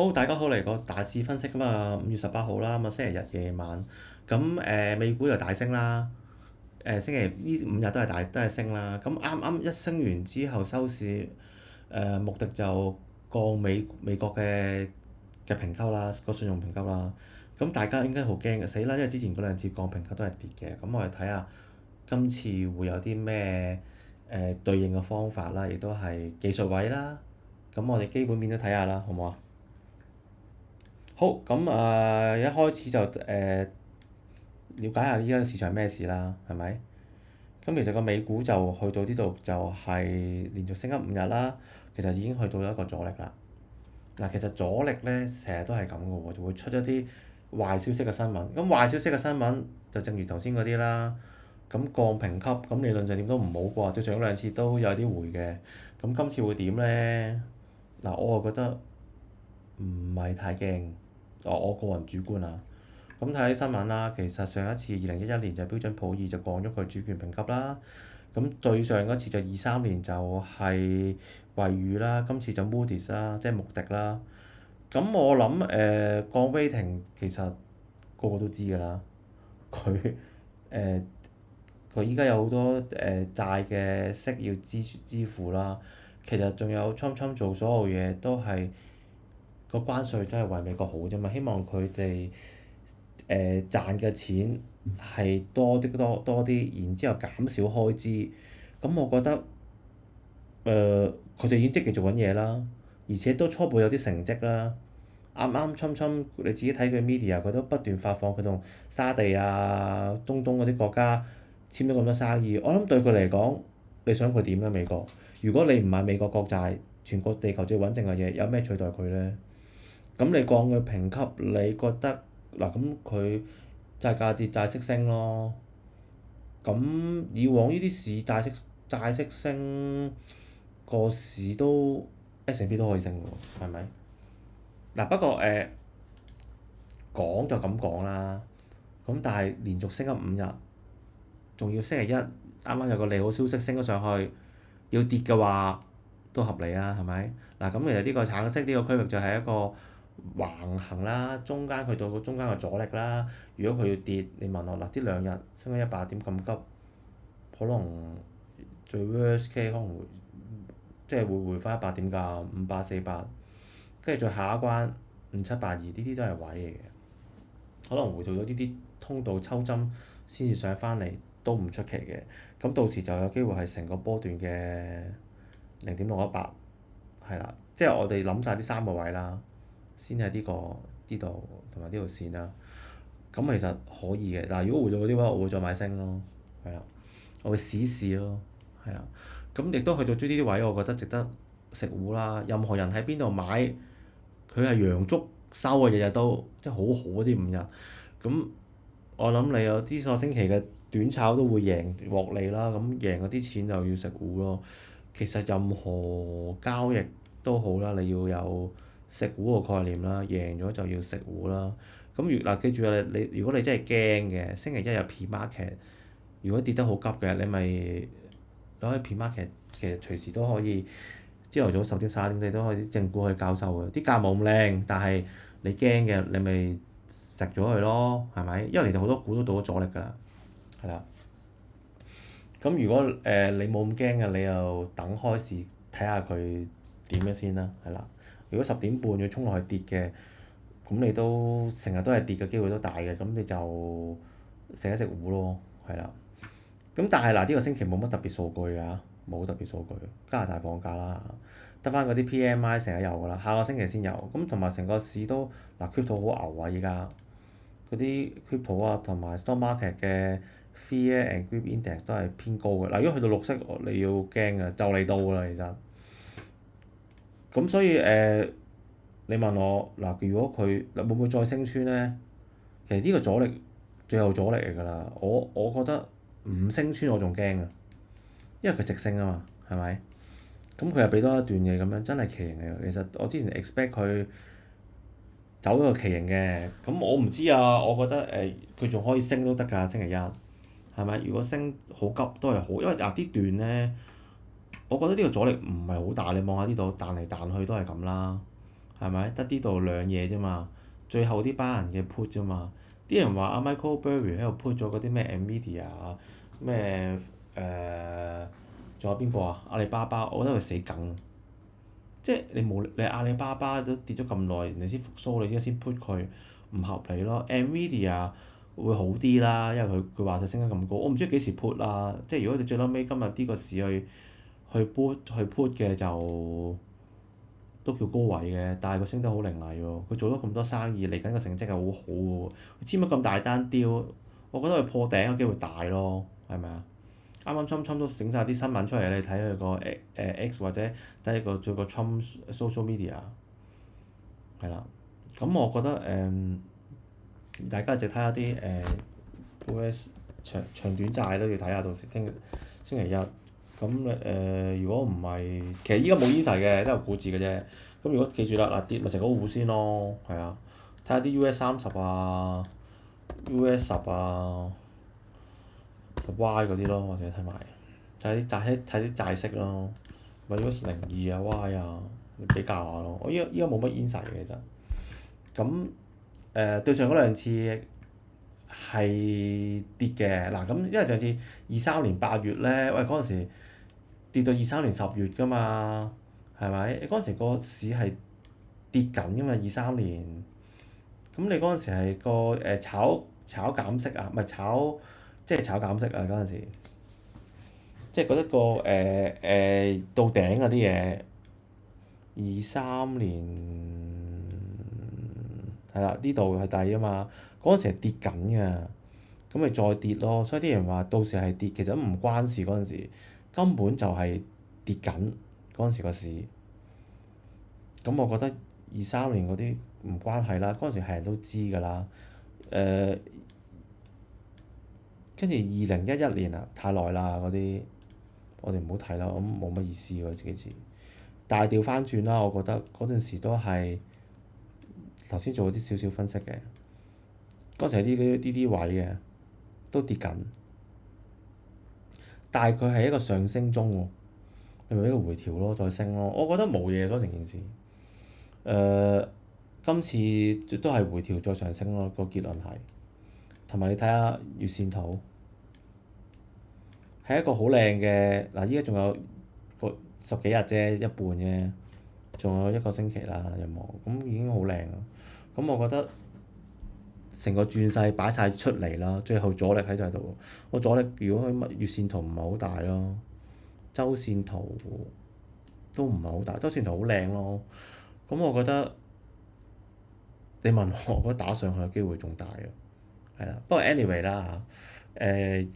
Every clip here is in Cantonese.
好，大家好，嚟個大市分析咁啊，5月18號啦，咁啊星期日夜晚，咁美股又大升啦，星期呢5日都係升啦，咁啱啱一升完之後收市，穆迪就降美國嘅評級啦，個信用評級啦，咁大家應該好驚嘅，死啦，因為之前嗰兩次降評級都係跌嘅，咁我哋睇下今次會有啲咩對應嘅方法啦，亦都係技術位啦，咁我哋基本面都睇下啦，好唔好啊？好，咁一開始就了解下依家市場咩事啦，係咪？咁其實個美股就去到呢度就係連續升咗5日啦，其實已經去到一個阻力啦。嗱，其實阻力咧成日都係咁嘅喎，就會出一啲壞消息嘅新聞。咁壞消息嘅新聞就正如頭先嗰啲啦，咁降評級，咁理論上點都唔好啩，對上嗰兩次都有啲回嘅。咁今次會點咧？嗱，我就覺得唔係太驚。我個人主觀啊，咁睇新聞啦，其實上一次2011年就標準普爾就降咗佢主權評級啦，咁最上嗰次就23年就係惠譽啦，今次就 Moody's 啦，即係穆迪啦。咁我諗降 rating 其實個個都知㗎啦，佢誒佢依家有好多債嘅息要支付啦，其實仲有 Trump 做所有嘢都係個關稅都係為美國好啫嘛，希望佢哋賺嘅錢係多啲，然之後減少開支。咁我覺得佢哋已經積極做緊嘢啦，而且都初步有啲成績啦。啱啱侵你自己睇佢 media，佢都不斷發放佢同沙地啊、中東嗰啲國家簽咗咁多生意。我諗對佢嚟講，你想佢點咧？美國，如果你唔買美國國債，全個地球最穩陣嘅嘢，有咩取代佢咧？咁你降佢評級，你覺得嗱咁佢債價跌，債息升咯。咁以往呢啲市債息升，個市都 S&P 都可以升喎，係咪？嗱不過講就咁講啦，咁但係連續升咗5日，仲要星期一啱啱有個利好消息升咗上去，要跌嘅話都合理啊，係咪？嗱咁其實呢個橙色呢個區域就係一個橫行啦，中間去到個中間嘅阻力啦。如果佢要跌，你問我嗱，呢2日升咗100點咁急，可能最 worst case 可能會即係會回翻100點㗎，500、400，跟住再下一關5782，呢啲都係位嚟嘅。可能回到咗呢啲通道抽針先至上翻嚟都唔出奇嘅。咁到時就有機會係成個波段嘅0.618，係啦，即係我哋諗晒呢3個位啦，先係呢度同埋呢條線啦。咁其實可以嘅，但係如果回到嗰啲位，我會再買升咯，係啊，我會試一試咯，係啊。咁亦都去到呢啲位，我覺得值得食糊啦。任何人喺邊度買，佢係陽燭收啊，日日都即係好好嗰啲5日。咁我諗你有啲個星期嘅短炒都會贏獲利啦，咁贏嗰啲錢就要食糊咯。其實任何交易都好啦，你要有食糊個概念啦，贏咗就要食糊啦。咁記住啊，如果你真係驚嘅，星期一有 pre-market，如果跌得好急嘅，你可以 pre-market，其實隨時都可以，朝頭早10點11點你都可以正股去交收嘅，啲價冇咁靚，但係你驚嘅你咪食咗佢咯，係咪？因為其實好多股都到咗阻力㗎啦，係啦。咁如果你冇咁驚嘅，你又等開市睇下佢點樣先啦，係啦。如果10點半要衝落去跌嘅，咁你都成日都係跌嘅機會都大嘅，咁你就食一食糊咯，係啦。咁但係嗱，呢個星期冇乜特別數據㗎，冇特別數據。加拿大放假啦，得翻嗰啲 PMI 成日有㗎啦，下個星期先有。咁同埋成個市都crypto 好牛啊！依家嗰啲 crypto 啊，同埋 stock market 嘅 fear and greed index 都係偏高嘅。嗱，如果去到綠色，你要驚啊，就嚟到㗎啦，其實。咁所以你問我嗱，如果佢會唔會再升穿咧？其實呢個阻力最後阻力嚟㗎啦。我覺得唔升穿我仲驚啊，因為佢直升啊嘛，係咪？咁佢又俾多一段嘢咁樣，真係奇形嚟㗎。其實我之前 expect 佢走咗個奇形嘅，咁我唔知啊。我覺得佢仲可以升都得㗎，星期一係咪？如果升好急都係好，因為啲段咧，我覺得呢個阻力唔係好大。你望下呢度彈嚟彈去都係咁啦，係咪？得呢度兩嘢啫嘛，最後啲班人嘅 put 啫嘛。啲人話阿 Michael Burry 喺度 put 咗嗰啲咩 Nvidia 啊，咩仲有邊個啊？阿里巴巴，我覺得佢死梗。即係你阿里巴巴都跌咗咁耐，人哋先復甦，你而家先 put 佢，唔合理咯。Nvidia 會好啲啦，因為佢話就升得咁高，我唔知幾時 put 啦。即係如果你最撚尾今日呢個市去 put 嘅就都叫高位嘅，但係佢升得好凌厲喎。佢做咗咁多生意，嚟緊個成績係好好喎。佢簽咗咁大單 deal，我覺得佢破頂嘅機會大咯，係咪啊？啱啱 Trump 都整晒啲新聞出嚟，你睇佢個X 或者睇個 Trump social media 係啦。咁我覺得大家直睇下啲US 長短債都要睇下，到時星期一。咁如果唔係，其實依家冇 insight 嘅，都係估字嘅啫。咁如果記住啦，嗱跌咪成個股先咯，係啊。睇下啲 US30啊，US10啊，10Y 嗰啲咯，或者睇埋睇啲債息咯，咪 US02啊 Y 啊，比較下咯。我依家冇乜 insight 嘅其實。咁對上嗰兩次係跌嘅，嗱咁因為上次23年8月咧，喂嗰陣時跌到23年10月㗎嘛，係咪？嗰陣時個市係跌緊㗎嘛23年，咁你嗰陣時係個炒減息啊，唔係即係炒減息啊嗰陣時，即係覺得個到頂嗰啲嘢23年。係啦，呢度係底啊嘛，嗰陣時係跌緊㗎，咁咪再跌咯。所以啲人話到時係跌，其實都唔關事嗰陣時，根本就係跌緊嗰陣時個市。咁我覺得23年嗰啲唔關係啦，嗰陣時係人都知㗎啦。跟住2011年啊，太耐啦嗰啲，我哋唔好睇啦，咁冇乜意思喎自己知。但係調翻轉啦，我覺得嗰陣時都係。頭先做咗啲少少分析嘅，嗰陣時係啲位嘅都跌緊，但係佢係一個上升中喎，係咪一個回調咯，再升咯？我覺得冇嘢咯成件事。今次都係回調再上升咯，個結論係。同埋你睇下月線圖，係一個好靚嘅嗱，依家仲有個10幾日啫，一半啫，仲有1個星期啦，有冇？咁已經好靚啦。咁我覺得成個轉勢擺晒出嚟啦，最後阻力喺晒度。個阻力如果佢月線圖唔係好大咯，周線圖都唔係好大，周線圖好靚咯。咁我覺得你問我，我覺得打上去嘅機會仲大嘅，係啦。不過 anyway 啦嚇，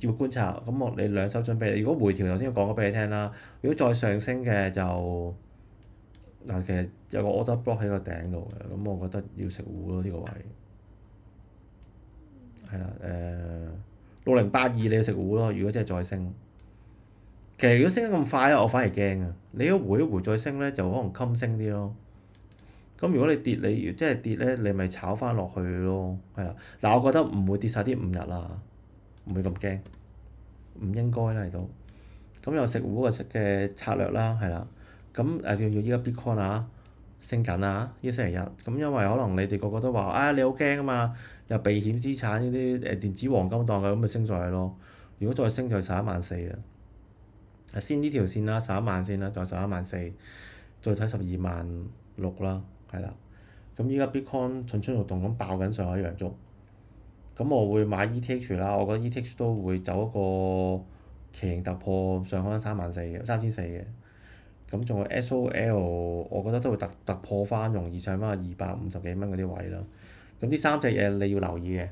要觀察。咁你兩手準備。如果回調頭先我講咗俾你聽啦，如果再上升嘅就嗱，其實有個 order block 喺個頂度嘅，咁我覺得要食糊咯呢個位。係啦，6082你要食糊咯，如果真係再升。其實如果升得咁快咧，我反而驚啊！你如果回一回再升咧，就可能襟升啲咯。咁如果你跌，你即係跌咧，你咪炒翻落去咯。係啦，嗱，我覺得唔會跌晒啲5日啦，唔會咁驚，唔應該啦嚟到。咁有食糊嘅策略啦，係啦。咁要依家 Bitcoin 啊升緊啊，依星期日。咁因為可能你哋個個都話啊，你好驚啊嘛，又避險資產呢啲電子黃金檔嘅，咁咪升上去咯。如果再升就11.4啦。先呢條線啦，11.000先啦，再11.4，再睇12.6啦，係啦。咁依家 Bitcoin 蠢蠢欲動咁爆緊上海陽燭，咁我會買 ETH 啦。我覺得 ETH 都會走一個奇形突破上翻3.400嘅，3,400嘅。咁仲有 SOL，我覺得都會突破翻，容易上翻250幾蚊嗰啲位啦。咁呢3隻嘢你要留意嘅。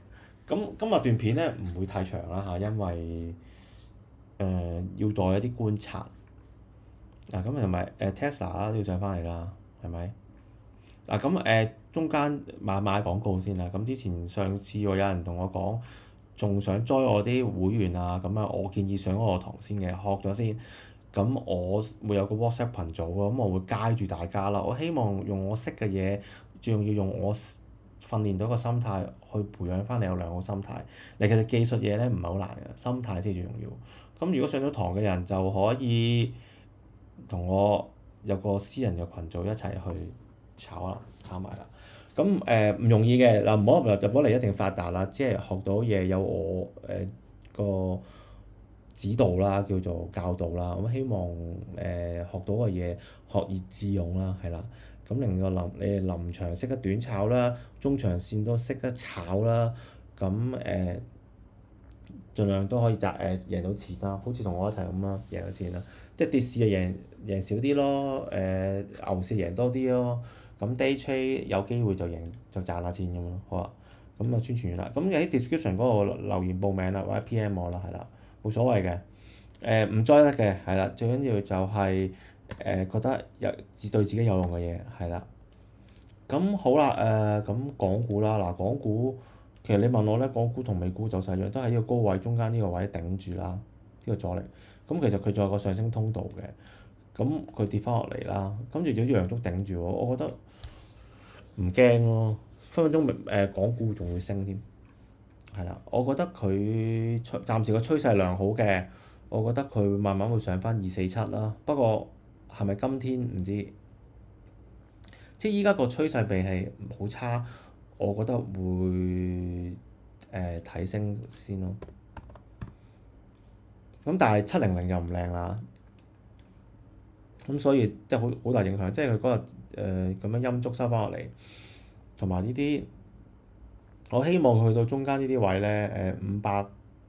咁今日段片咧唔會太長啦嚇，因為要再有啲觀察。嗱咁同埋Tesla 啦都要上翻嚟啦，係咪？嗱咁中間買廣告先啦。咁之前上次有人同我講，仲想 join 我啲會員啊，咁啊我建議上嗰個堂先嘅，學咗先。咁我會有個 WhatsApp 群組咯，咁我會街住大家啦。我希望用我識嘅嘢，仲要用我訓練到個心態去培養翻你有良好心態。你其實技術嘢咧唔係好難嘅，心態先最重要。咁如果上咗堂嘅人就可以同我有個私人嘅群組一齊去炒埋啦。咁唔容易嘅嗱，唔好入咗嚟一定發達啦，只係學到嘢有我個指導啦，叫做教導啦。咁希望學到嘅嘢學以致用啦，係啦。咁令個你哋臨場識得短炒啦，中長線都識得炒啦。咁盡量都可以贏到錢啦，好似同我一齊咁啦，贏到錢啦。即係跌市就贏少啲咯，牛市贏多啲咯。咁 day trade 有機會就賺下錢咁咯，好啊。咁啊宣傳完啦，咁喺 description 嗰度留言報名啦，或者 PM 我啦，係啦，冇所謂嘅。唔 join 得嘅係啦，最緊要就係覺得對自己有用嘅嘢係啦。咁好啦，咁港股啦，嗱港股其實你問我咧，港股同美股走勢一樣，都喺呢個高位中間呢個位頂住啦，呢個阻力。咁其實佢仲有個上升通道嘅，咁佢跌翻落嚟啦，跟住就啲陽燭頂住我覺得唔驚咯，分分鐘港股仲會升添，係啦，我覺得佢暫時個趨勢良好嘅，我覺得佢慢慢會上翻247啦，不過係咪今天唔知？即係依家個趨勢未係好差，我覺得會睇升先咯。咁但係700又唔靚啦，咁所以即係好大影響。即係佢嗰日咁樣陰燭收翻落嚟，同埋呢啲，我希望去到中間呢啲位咧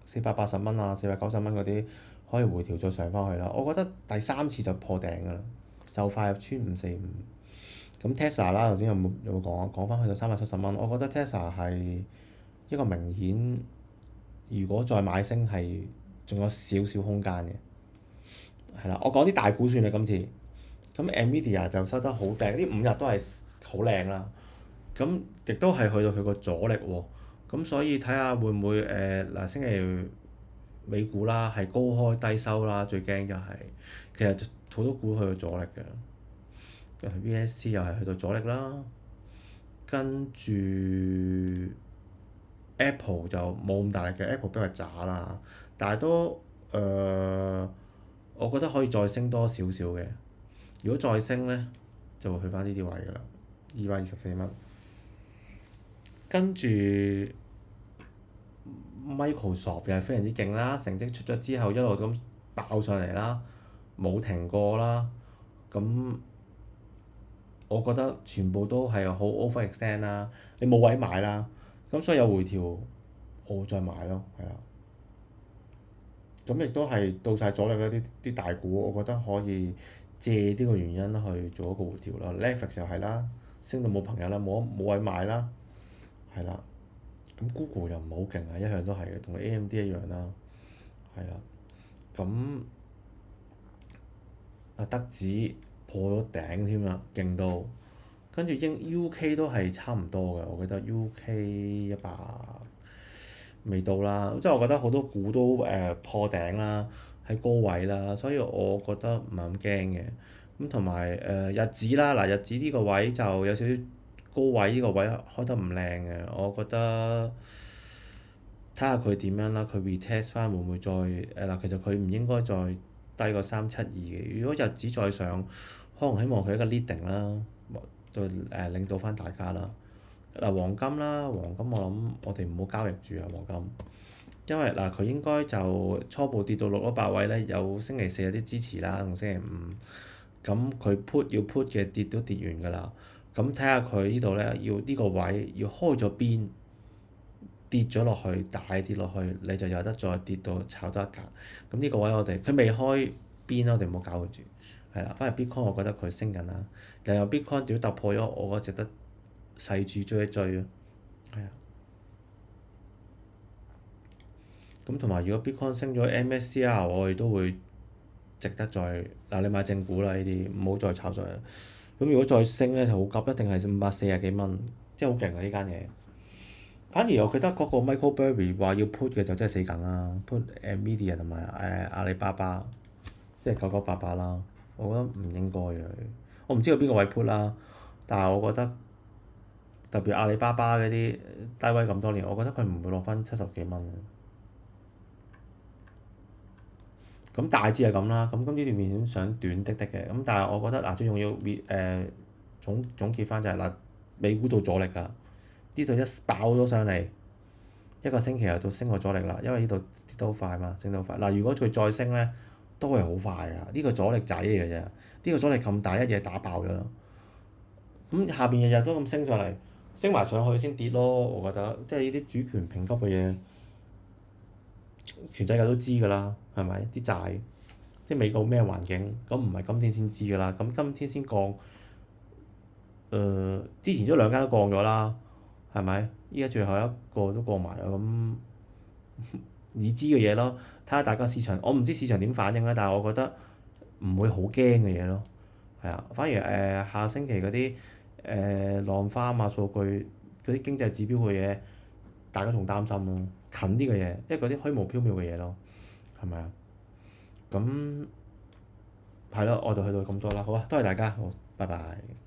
，480蚊啊490蚊嗰啲可以回調再上翻去啦。我覺得第三次就破頂㗎啦，就快入穿545。咁 Tesla 啦，頭先有冇講翻去到370蚊？我覺得 Tesla 係一個明顯，如果再買升係仲有少少空間嘅，係啦。我講啲大股算啦，今次。咁 Nvidia 就收得好靚，呢5日都係好靚啦。咁亦都係去到佢個阻力喎。咁所以睇下會唔會嗱星期美股啦，係高開低收啦，最驚就係其實好多股去到阻力嘅。VST 又係去到阻力啦，跟住 Apple 就冇咁大力嘅，Apple 比較渣啦，但係都我覺得可以再升多少少嘅。如果再升咧，就會去翻呢啲位㗎啦，224蚊。跟住 Microsoft 又係非常之勁啦，成績出咗之後一路咁爆上嚟啦，冇停過啦，咁。我覺得全部都係好 overextend 啦，你冇位買啦，咁所以有回調，我再買咯，係啊。咁亦都係到晒阻力嗰啲大股，我覺得可以借呢個原因去做一個回調啦。Netflix 又係啦，升到冇朋友啦，冇位買啦，係啦。咁 Google 又唔係好勁啊，一向都係嘅，同 AMD 一樣啦，係啦。咁德指破咗頂添啦，勁到，跟住UK 都係差唔多嘅，我記得 UK 100未到啦，即係我覺得好多股都破頂啦，喺高位啦，所以我覺得唔係咁驚嘅。咁同埋日指啦，嗱日指呢個位就有少少高位，呢個位開得唔靚嘅，我覺得睇下佢點樣啦，佢 retest 翻會唔會再嗱，其實佢唔應該再低過372嘅。如果日指再上，可能希望佢一個 leading 啦，再領導翻大家啦。嗱黃金啦，黃金我諗我哋唔好交易住啊黃金，因為嗱佢應該就初步跌到618位咧，有星期四有啲支持啦，同星期五。咁佢 put 要 put 嘅跌都跌完㗎啦，咁睇下佢呢度咧要呢個位要開咗邊，跌咗落去大跌落去，你就有得再跌到炒多一格。咁呢個位我哋佢未開邊，我哋唔好搞佢住，係啦。反而 Bitcoin 我覺得佢升緊啦，又有 Bitcoin 屌突破咗，我覺得值得細注追一追咯，係啊。咁同埋如果 Bitcoin 升咗 MSCI，我哋都會值得再嗱你買正股啦，呢啲唔好再炒上去。咁如果再升咧就好急，一定係540幾蚊，即係好勁啊呢間嘢。反而我記得嗰個 Michael Burry 話要 put 嘅就真係死梗啦，put Nvidia 同埋阿里巴巴，即係9988啦。我覺得唔應該嘅，我唔知道邊個位 put 啦，但係我覺得特別阿里巴巴嗰啲低位咁多年，我覺得佢唔會落翻70幾蚊嘅。咁大致係咁啦，咁今次段面想短的嘅，咁但係我覺得嗱最重要總結翻就係嗱，美股到阻力啦，呢度一爆咗上嚟，一個星期又到升過阻力啦，因為呢度跌得好快嘛，升得好快。嗱，如果佢再升咧，都係好快㗎，呢個阻力仔嚟嘅啫，呢個阻力咁大，一嘢打爆咗啦。咁下邊日日都咁升上嚟，升埋上去先跌咯，我覺得，即係呢啲主權評級嘅嘢，全世界都知㗎啦，係咪？啲債，即係美國咩環境，咁唔係今天先知㗎啦，咁今天先降，之前都兩間都降咗啦，係咪？依家最後一個都降埋啦，咁已知嘅嘢咯，睇下大家市場，我唔知市場點反應啦，但係我覺得唔會好驚嘅嘢咯，係啊，反而下星期嗰啲浪花啊數據嗰啲經濟指標嘅嘢，大家仲擔心咯，近啲嘅嘢，因為嗰啲虛無縹緲嘅嘢咯，係咪啊？咁係咯，我就去到咁多啦，好啊，多謝大家，好，拜拜。